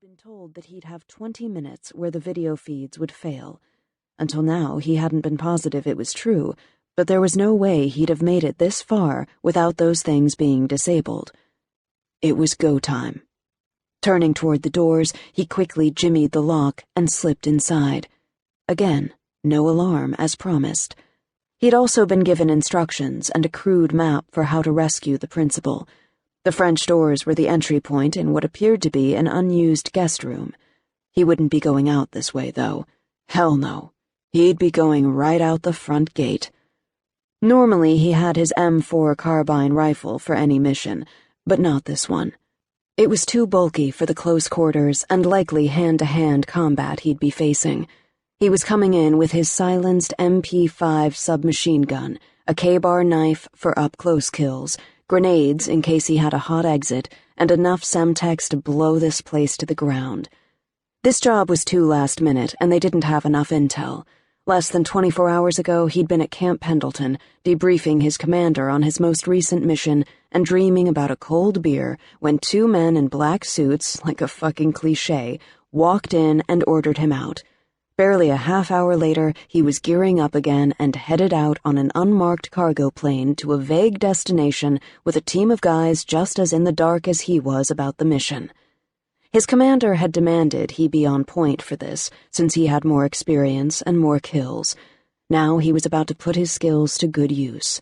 Been told that he'd have 20 minutes where the video feeds would fail. Until now, he hadn't been positive it was true, but there was no way he'd have made it this far without those things being disabled. It was go time. Turning toward the doors, he quickly jimmied the lock and slipped inside. Again, no alarm, as promised. He'd also been given instructions and a crude map for how to rescue the principal. The French doors were the entry point in what appeared to be an unused guest room. He wouldn't be going out this way, though. Hell no. He'd be going right out the front gate. Normally, he had his M4 carbine rifle for any mission, but not this one. It was too bulky for the close quarters and likely hand-to-hand combat he'd be facing. He was coming in with his silenced MP5 submachine gun, a K-bar knife for up-close kills, grenades in case he had a hot exit, and enough Semtex to blow this place to the ground. This job was too last minute, and they didn't have enough intel. Less than 24 hours ago, he'd been at Camp Pendleton, debriefing his commander on his most recent mission and dreaming about a cold beer when two men in black suits, like a fucking cliché, walked in and ordered him out. Barely a half hour later, he was gearing up again and headed out on an unmarked cargo plane to a vague destination with a team of guys just as in the dark as he was about the mission. His commander had demanded he be on point for this, since he had more experience and more kills. Now he was about to put his skills to good use.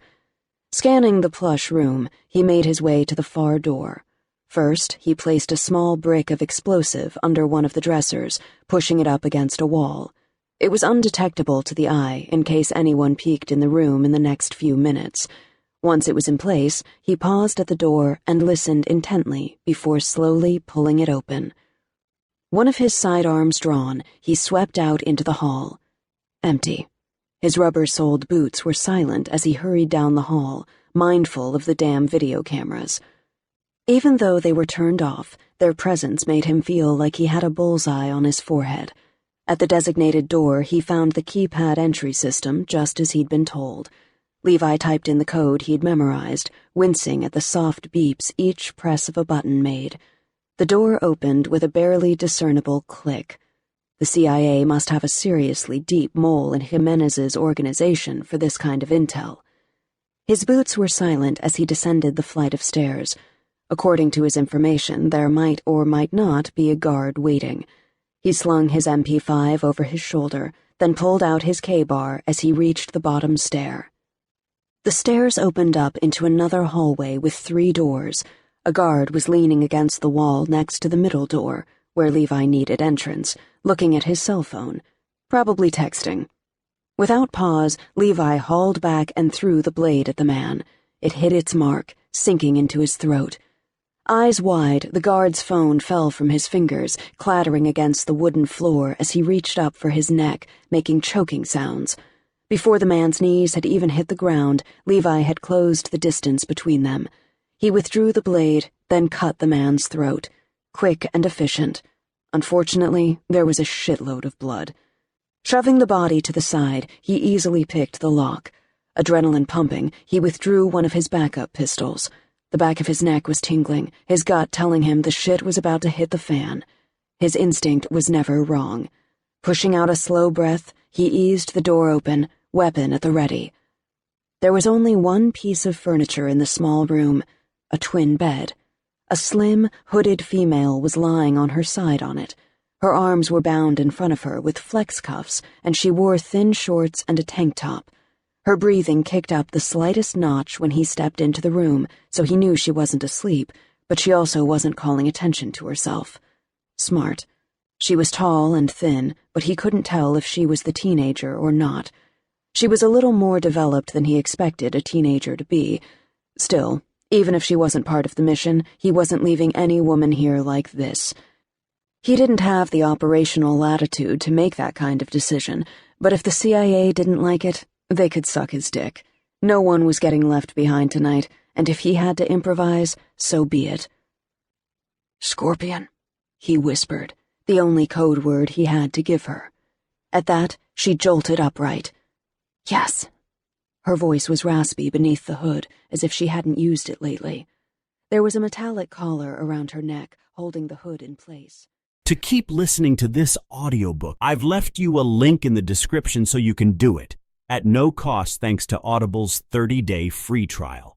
Scanning the plush room, he made his way to the far door. First, he placed a small brick of explosive under one of the dressers, pushing it up against a wall. It was undetectable to the eye in case anyone peeked in the room in the next few minutes. Once it was in place, he paused at the door and listened intently before slowly pulling it open. One of his sidearms drawn, he swept out into the hall. Empty. His rubber-soled boots were silent as he hurried down the hall, mindful of the damn video cameras. Even though they were turned off, their presence made him feel like he had a bullseye on his forehead. At the designated door, he found the keypad entry system just as he'd been told. Levi typed in the code he'd memorized, wincing at the soft beeps each press of a button made. The door opened with a barely discernible click. The CIA must have a seriously deep mole in Jimenez's organization for this kind of intel. His boots were silent as he descended the flight of stairs. According to his information, there might or might not be a guard waiting. He slung his MP5 over his shoulder, then pulled out his K-bar as he reached the bottom stair. The stairs opened up into another hallway with 3 doors. A guard was leaning against the wall next to the middle door, where Levi needed entrance, looking at his cell phone, probably texting. Without pause, Levi hauled back and threw the blade at the man. It hit its mark, sinking into his throat. Eyes wide, the guard's phone fell from his fingers, clattering against the wooden floor as he reached up for his neck, making choking sounds. Before the man's knees had even hit the ground, Levi had closed the distance between them. He withdrew the blade, then cut the man's throat. Quick and efficient. Unfortunately, there was a shitload of blood. Shoving the body to the side, he easily picked the lock. Adrenaline pumping, he withdrew one of his backup pistols. The back of his neck was tingling, his gut telling him the shit was about to hit the fan. His instinct was never wrong. Pushing out a slow breath, he eased the door open, weapon at the ready. There was only one piece of furniture in the small room, a twin bed. A slim, hooded female was lying on her side on it. Her arms were bound in front of her with flex cuffs, and she wore thin shorts and a tank top. Her breathing kicked up the slightest notch when he stepped into the room, so he knew she wasn't asleep, but she also wasn't calling attention to herself. Smart. She was tall and thin, but he couldn't tell if she was the teenager or not. She was a little more developed than he expected a teenager to be. Still, even if she wasn't part of the mission, he wasn't leaving any woman here like this. He didn't have the operational latitude to make that kind of decision, but if the CIA didn't like it, they could suck his dick. No one was getting left behind tonight, and if he had to improvise, so be it. "Scorpion," he whispered, the only code word he had to give her. At that, she jolted upright. "Yes." Her voice was raspy beneath the hood, as if she hadn't used it lately. There was a metallic collar around her neck, holding the hood in place. to keep listening to this audiobook. I've left you a link in the description so you can do it, at no cost thanks to Audible's 30-day free trial.